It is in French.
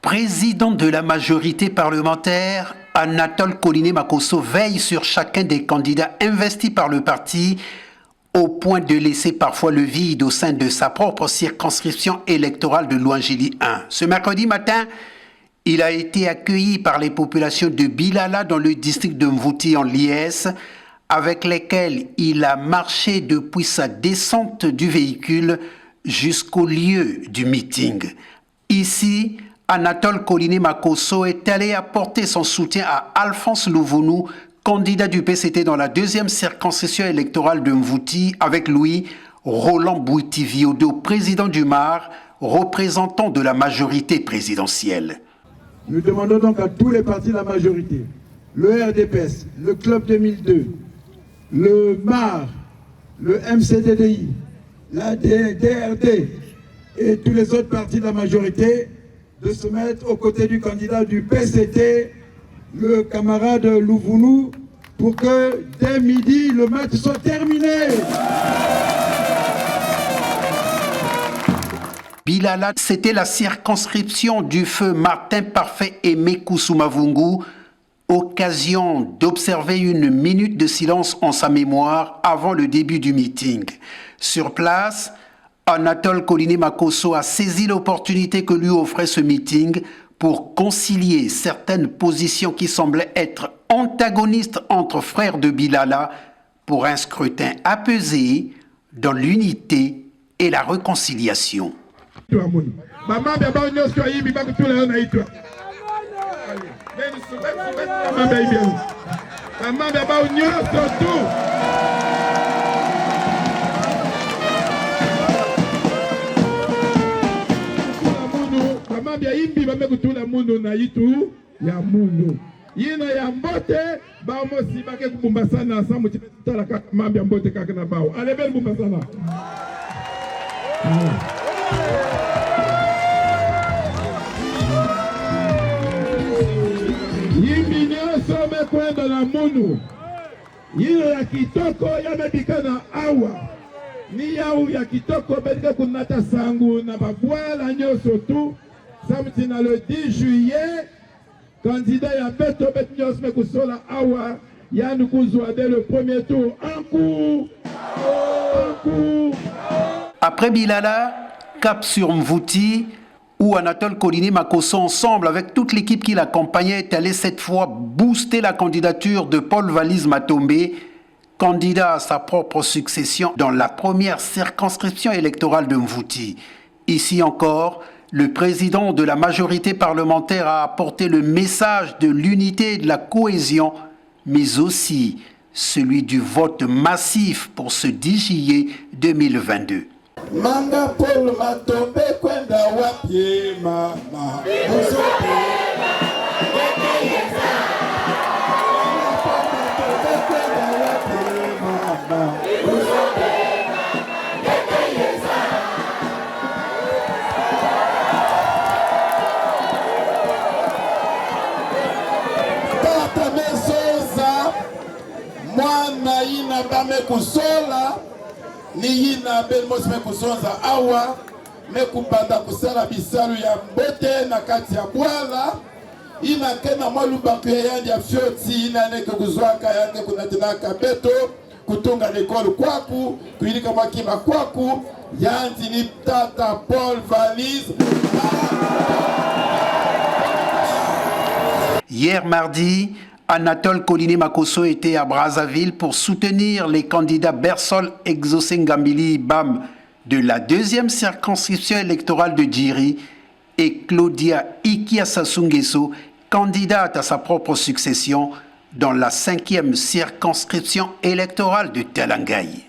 Président de la majorité parlementaire, Anatole Koliné Makosso veille sur chacun des candidats investis par le parti au point de laisser parfois le vide au sein de sa propre circonscription électorale de Louangéli 1. Ce mercredi matin, il a été accueilli par les populations de Bilala dans le district de Mvouti en Liesse, avec lesquelles il a marché depuis sa descente du véhicule jusqu'au lieu du meeting. Ici, Anatole Koliné Makosso est allé apporter son soutien à Alphonse Louvonou, candidat du PCT dans la deuxième circonscription électorale de Mvouti, avec lui, Roland Bouiti-Viodo, président du MAR, représentant de la majorité présidentielle. Nous demandons donc à tous les partis de la majorité, le RDPS, le Club 2002, le MAR, le MCDDI, la DRD et tous les autres partis de la majorité de se mettre aux côtés du candidat du PCT, le camarade Louvonou, pour que dès midi, le match soit terminé. Bilala, c'était la circonscription du feu Martin Parfait Aimé Koussoumavungu, occasion d'observer une minute de silence en sa mémoire avant le début du meeting. Sur place, Anatole Koliné Makosso a saisi l'opportunité que lui offrait ce meeting pour concilier certaines positions qui semblaient être antagonistes entre frères de Bilala pour un scrutin apaisé dans l'unité et la réconciliation. Mambia imbi bamekutula mundo na yitu ya mundo yina ya mbote ba mosi bake kubumbasana samu tala kaka mambia mbote kaka na bao alebel bumbasana yimbi nyoso mekwenda na mundo yina ya kitoko yamebikana awa ni yau ya kitoko bedika kunata sangu na babwala nyoso tu. Samtina le 10 juillet, candidat ya Beto Betnyos Mekusola Awa, Yann Kouzoua dès le premier tour. Un coup. Après Bilala, cap sur Mvouti, où Anatole Koliné Makosso, ensemble avec toute l'équipe qui l'accompagnait, est allé cette fois booster la candidature de Paul Valise Matombe, candidat à sa propre succession dans la première circonscription électorale de Mvouti. Ici encore, le président de la majorité parlementaire a apporté le message de l'unité et de la cohésion, mais aussi celui du vote massif pour ce 10 juillet 2022. Manga Paul Matombe kwenda wapi mama mwana yina bame kusola ni yina belmos me kusonza awa me kupanda kusala bisalu ya mbote na kati ya bwala ina kena mwalubaku ya yandi ya fyoti ina neke kuzwaka yande kunatinaka beto kutunga lekolu kwaku kuilika mwakima kwaku yandi ni tata Paul Valise. Hier mardi, Anatole Koliné Makosso était à Brazzaville pour soutenir les candidats Bersol Exosengambili Bam de la deuxième circonscription électorale de Djiri et Claudia Ikia Sassou-Nguesso, candidate à sa propre succession dans la 5e circonscription électorale de Telangaï.